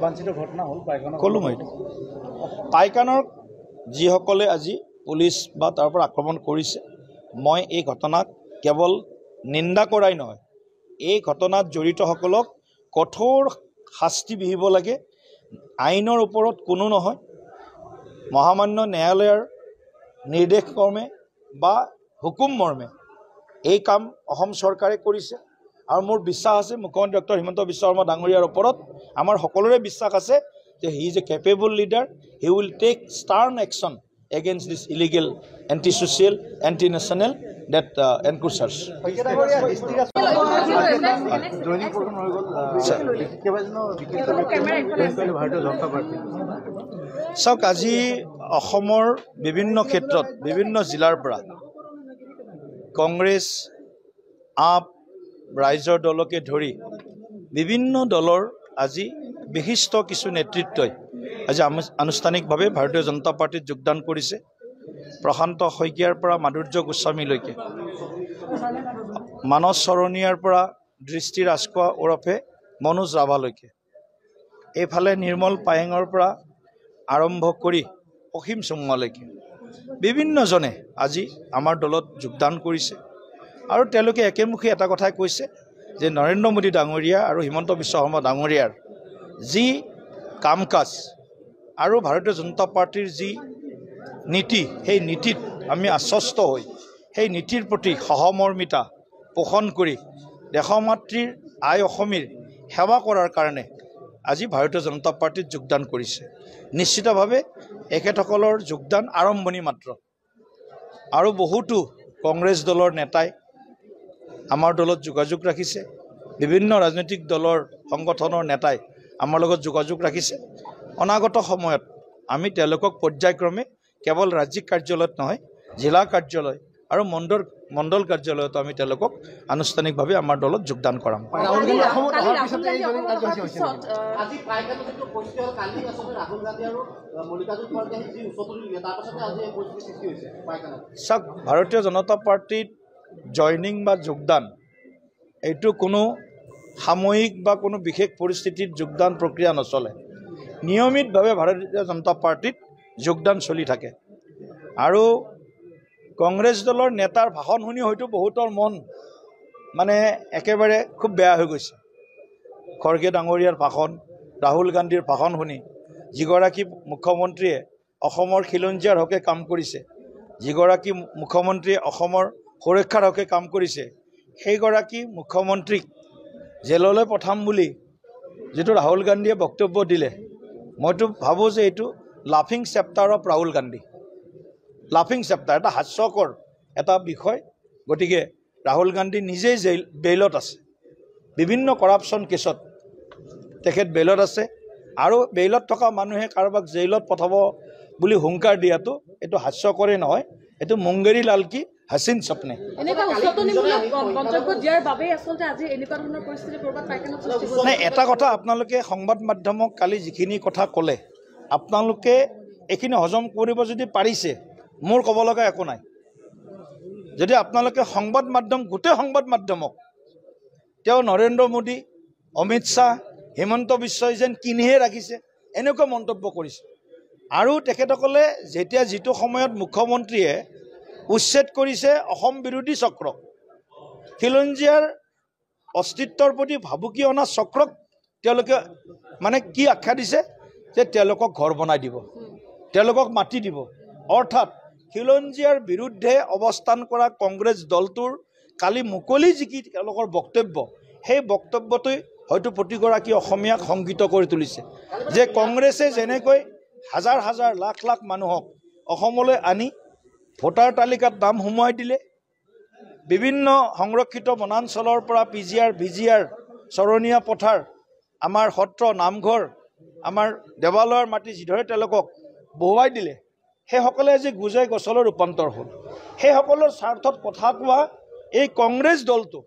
ঘটনা হল পাইকানৰ কলো মই পাইকানৰ যিসকলে আজি পুলিচ বা তাৰ পৰা আক্ৰমণ কৰিছে মই এই ঘটনাক কেৱল নিন্দা কৰাই নহয় এই ঘটনাত জড়িতসকলক কঠোৰ শাস্তি বিহিব লাগে আইনৰ ওপৰত কোনো নহয় মহামান্য ন্যায়ালয়ৰ নিৰ্দেশ ক্ৰমে বা হুকুম মৰ্মে এই কাম অসম চৰকাৰে কৰিছে আৰু মোৰ বিশ্বাস আছে মুখ্যমন্ত্ৰী ডক্টৰ হিমন্ত বিশ্ব শৰ্মা ডাঙৰীয়াৰ ওপৰত আমাৰ সকলোৰে বিশ্বাস আছে যে he is a capable leader he will take stern action against this illegal anti social anti national that encroachers চাওক আজি অসমৰ বিভিন্ন ক্ষেত্ৰত বিভিন্ন জিলাৰ পৰা কংগ্ৰেছ আপ ৰাইজৰ দলকে ধৰি বিভিন্ন দলৰ আজি বিশিষ্ট কিছু নেতৃত্বই আজি আনুষ্ঠানিকভাৱে ভাৰতীয় জনতা পাৰ্টিত যোগদান কৰিছে প্ৰশান্ত শইকীয়াৰ পৰা মাধুৰ্য গোস্বামীলৈকে মানস চৰণীয়াৰ পৰা দৃষ্টি ৰাজখোৱা ওৰফে মনোজ ৰাভালৈকে এইফালে নিৰ্মল পায়েঙৰ পৰা আৰম্ভ কৰি অসীম চুঙালৈকে বিভিন্নজনে আজি আমাৰ দলত যোগদান কৰিছে আৰু তেওঁলোকে একেমুখে এটা কথাই কৈছে যে নৰেন্দ্ৰ মোদী ডাঙৰীয়া আৰু হিমন্ত বিশ্ব শৰ্মা ডাঙৰীয়াৰ যি কাম কাজ আৰু ভাৰতীয় জনতা পাৰ্টিৰ যি নীতি সেই নীতিত আমি আশ্বস্ত হৈ সেই নীতিৰ প্ৰতি সহমৰ্মিতা পোষণ কৰি দেশমাতৃৰ আই অসমীৰ সেৱা কৰাৰ কাৰণে আজি ভাৰতীয় জনতা পাৰ্টিত যোগদান কৰিছে নিশ্চিতভাৱে এখেতসকলৰ যোগদান আৰম্ভণি মাত্ৰ আৰু বহুতো কংগ্ৰেছ দলৰ নেতাই আমাৰ দলত যোগাযোগ ৰাখিছে বিভিন্ন ৰাজনৈতিক দলৰ সংগঠনৰ নেতাই আমাৰ লগত যোগাযোগ ৰাখিছে অনাগত সময়ত আমি তেওঁলোকক পৰ্যায়ক্ৰমে কেৱল ৰাজ্যিক কাৰ্যালয়ত নহয় জিলা কাৰ্যালয় আৰু মণ্ডল কাৰ্যালয়তো আমি তেওঁলোকক আনুষ্ঠানিকভাৱে আমাৰ দলত যোগদান কৰাম চাওক ভাৰতীয় জনতা পাৰ্টিত জইনিং বা যোগদান এইটো কোনো সাময়িক বা কোনো বিশেষ পৰিস্থিতিত যোগদান প্ৰক্ৰিয়া নচলে নিয়মিতভাৱে ভাৰতীয় জনতা পাৰ্টিত যোগদান চলি থাকে আৰু কংগ্ৰেছ দলৰ নেতাৰ ভাষণ শুনি হয়তো বহুতৰ মন মানে একেবাৰে খুব বেয়া হৈ গৈছে খৰ্গে ডাঙৰীয়াৰ ভাষণ ৰাহুল গান্ধীৰ ভাষণ শুনি যিগৰাকী মুখ্যমন্ত্ৰীয়ে অসমৰ খিলঞ্জীয়াৰ হকে কাম কৰিছে যিগৰাকী মুখ্যমন্ত্ৰীয়ে অসমৰ সুৰক্ষাৰ হকে কাম কৰিছে সেইগৰাকী মুখ্যমন্ত্ৰীক জেললৈ পঠাম বুলি যিটো ৰাহুল গান্ধীয়ে বক্তব্য দিলে মইতো ভাবোঁ যে এইটো লাফিং চেপ্টাৰ অফ ৰাহুল গান্ধী লাফিং চেপ্টাৰ এটা হাস্যকৰ এটা বিষয় গতিকে ৰাহুল গান্ধী নিজেই বেইলত আছে বিভিন্ন কৰাপশ্যন কেছত তেখেত বেইলত আছে আৰু বেইলত থকা মানুহে কাৰোবাক জেইলত পঠাব বুলি হুংকাৰ দিয়াটো এইটো হাস্যকৰেই নহয় এইটো মুংগেৰী লাল কি হাসিন স্বপ্নে নাই এটা কথা আপোনালোকে সংবাদ মাধ্যমক কালি যিখিনি কথা ক'লে আপোনালোকে এইখিনি হজম কৰিব যদি পাৰিছে মোৰ ক'ব লগা একো নাই যদি আপোনালোকে সংবাদ মাধ্যম গোটেই সংবাদ মাধ্যমক তেওঁ নৰেন্দ্ৰ মোদী অমিত শ্বাহ হিমন্ত বিশ্বই যেন কিনিহে ৰাখিছে এনেকুৱা মন্তব্য কৰিছে আৰু তেখেতসকলে যেতিয়া যিটো সময়ত মুখ্যমন্ত্ৰীয়ে উচ্ছেদ কৰিছে অসম বিৰোধী চক্ৰ খিলঞ্জীয়াৰ অস্তিত্বৰ প্ৰতি ভাবুকি অনা চক্ৰক তেওঁলোকে মানে কি আখ্যা দিছে যে তেওঁলোকক ঘৰ বনাই দিব তেওঁলোকক মাটি দিব অৰ্থাৎ খিলঞ্জীয়াৰ বিৰুদ্ধে অৱস্থান কৰা কংগ্ৰেছ দলটোৰ কালি মুকলি যিকি তেওঁলোকৰ বক্তব্য সেই বক্তব্যটোই হয়তো প্ৰতিগৰাকী অসমীয়াক শংকিত কৰি তুলিছে যে কংগ্ৰেছে যেনেকৈ হাজাৰ হাজাৰ লাখ লাখ মানুহক অসমলৈ আনি ভোটাৰ তালিকাত নাম সোমোৱাই দিলে বিভিন্ন সংৰক্ষিত বনাঞ্চলৰ পৰা পিজিআৰ ভিজিআৰ চৰণীয়া পথাৰ আমাৰ সত্ৰ নামঘৰ আমাৰ দেৱালয়ৰ মাটি যিদৰে তেওঁলোকক বহুৱাই দিলে সেইসকলে আজি গুজাই গছলৈ ৰূপান্তৰ হ'ল সেইসকলৰ স্বাৰ্থত কথা কোৱা এই কংগ্ৰেছ দলটো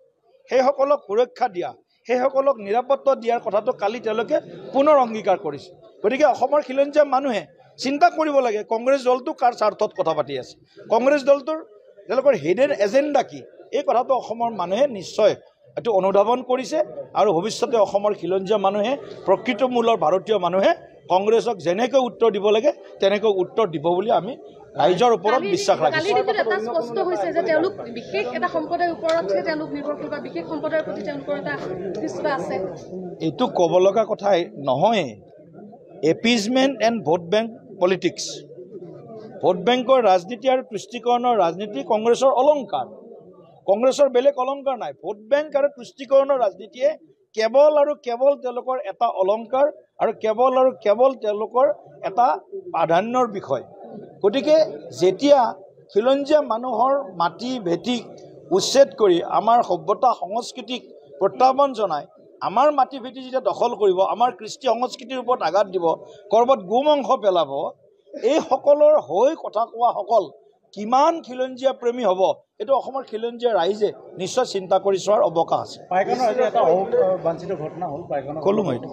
সেইসকলক সুৰক্ষা দিয়া সেইসকলক নিৰাপত্তা দিয়াৰ কথাটো কালি তেওঁলোকে পুনৰ অংগীকাৰ কৰিছে গতিকে অসমৰ খিলঞ্জীয়া মানুহে চিন্তা কৰিব লাগে কংগ্ৰেছ দলটো কাৰ স্বাৰ্থত কথা পাতি আছে কংগ্ৰেছ দলটোৰ তেওঁলোকৰ হিডেন এজেণ্ডা কি এই কথাটো অসমৰ মানুহে নিশ্চয় এইটো অনুধাৱন কৰিছে আৰু ভৱিষ্যতে অসমৰ খিলঞ্জীয়া মানুহে প্ৰকৃত মূলৰ ভাৰতীয় মানুহে কংগ্ৰেছক যেনেকৈ উত্তৰ দিব লাগে তেনেকৈ উত্তৰ দিব বুলি আমি ৰাইজৰ ওপৰত বিশ্বাস ৰাখিছোঁ। এটা স্পষ্ট হৈছে যে তেওঁলোক বিশেষ এটা সম্প্ৰদায়ৰ ওপৰতহে তেওঁলোক নিৰ্ভৰশীল বা বিশেষ সম্প্ৰদায়ৰ প্ৰতি তেওঁলোকৰ এটা বিশ্বাস আছে। এইটো ক'ব লগা কথাই নহয়। Appeasement and vote bank politics, vote বেংকৰ ৰাজনীতি আৰু তুষ্টিকৰণৰ ৰাজনীতি কংগ্ৰেছৰ অলংকাৰ। কংগ্ৰেছৰ বেলেগ অলংকাৰ নাই। ভোট বেংক আৰু তুষ্টিকৰণৰ ৰাজনীতিয়ে কেৱল আৰু কেৱল তেওঁলোকৰ এটা অলংকাৰ আৰু কেৱল তেওঁলোকৰ এটা প্ৰাধান্যৰ বিষয়। গতিকে যেতিয়া খিলঞ্জীয়া মানুহৰ মাটি ভেটিক উচ্ছেদ কৰি আমাৰ সভ্যতা সংস্কৃতিক প্ৰত্যাহ্বান জনাই আমাৰ মাটি ভেটি যেতিয়া দখল কৰিব, আমাৰ কৃষ্টি সংস্কৃতিৰ ওপৰত আঘাত দিব, ক'ৰবাত গোমংস পেলাব, এই সকলৰ হৈ কথা কোৱাসকল কিমান খিলঞ্জীয়া প্ৰেমী হ'ব এইটো অসমৰ খিলঞ্জীয়া ৰাইজে নিশ্চয় চিন্তা কৰি চোৱাৰ অৱকাশ আছে। ক'লো মই এইটো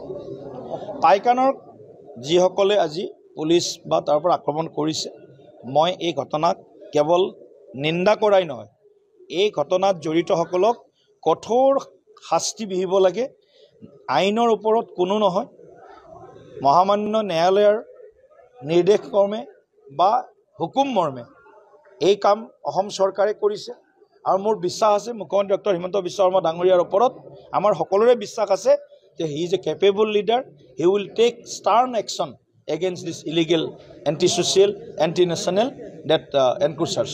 পাইকানৰ যিসকলে আজি পুলিচ বা তাৰ পৰা আক্ৰমণ কৰিছে, মই এই ঘটনাক কেৱল নিন্দা কৰাই নহয়, এই ঘটনাত জড়িতসকলক কঠোৰ শাস্তি বিহিব লাগে। আইনৰ ওপৰত কোনো নহয়, মহামান্য ন্যায়ালয়ৰ নিৰ্দেশ কৰ্মে বা হুকুম মৰ্মে এই কাম অসম চৰকাৰে কৰিছে আৰু মোৰ বিশ্বাস আছে মুখ্যমন্ত্ৰী ডক্টৰ হিমন্ত বিশ্ব শৰ্মা ডাঙৰীয়াৰ ওপৰত আমাৰ সকলোৰে বিশ্বাস আছে যে he is a capable leader. He will take stern action against this illegal, anti social, anti national that encroachers.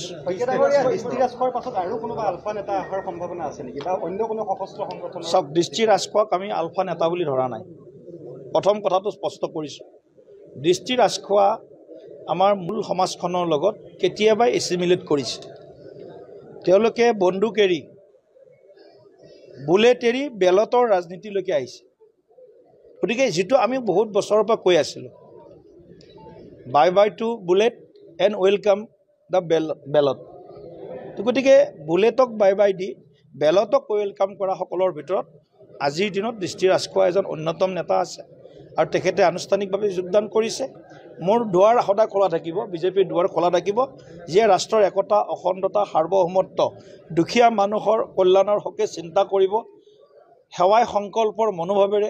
চাওক, দৃষ্টি ৰাজখোৱাক আমি আলফা নেতা বুলি ধৰা নাই। প্ৰথম কথাটো স্পষ্ট কৰিছোঁ, দৃষ্টি ৰাজখোৱা আমাৰ মূল সমাজখনৰ লগত কেতিয়াবাই এছিমিলেট কৰিছে। তেওঁলোকে বন্দুক এৰি, বুলেট এৰি বেলটৰ ৰাজনীতিলৈকে আহিছে। গতিকে যিটো আমি বহুত বছৰৰ পৰা কৈ আছিলোঁ, bye bye to bullet and welcome the ballot. গতিকে বুলেটক বাই বাই দি বেলটক ৱেলকাম কৰা সকলৰ ভিতৰত আজিৰ দিনত দৃষ্টি ৰাজখোৱা এজন অন্যতম নেতা আছে আৰু তেখেতে আনুষ্ঠানিকভাৱে যোগদান কৰিছে। মোৰ দুৱাৰ সদায় খোলা থাকিব, বিজেপিৰ দুৱাৰ খোলা থাকিব, যিয়ে ৰাষ্ট্ৰৰ একতা, অখণ্ডতা, সাৰ্বভৌমত্ব, দুখীয়া মানুহৰ কল্যাণৰ হকে চিন্তা কৰিব, সেৱাই সংকল্পৰ মনোভাৱেৰে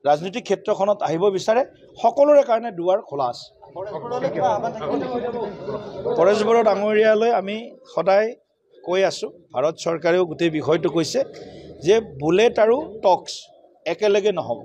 ৰাজনৈতিক ক্ষেত্ৰখনত আহিব বিচাৰে, সকলোৰে কাৰণে দুৱাৰ খোলা আছে। পৰেশ বৰা ডাঙৰীয়ালৈ আমি সদায় কৈ আছোঁ, ভাৰত চৰকাৰেও গোটেই বিষয়টো কৈছে যে বুলেট আৰু টক্স একেলগে নহ'ব।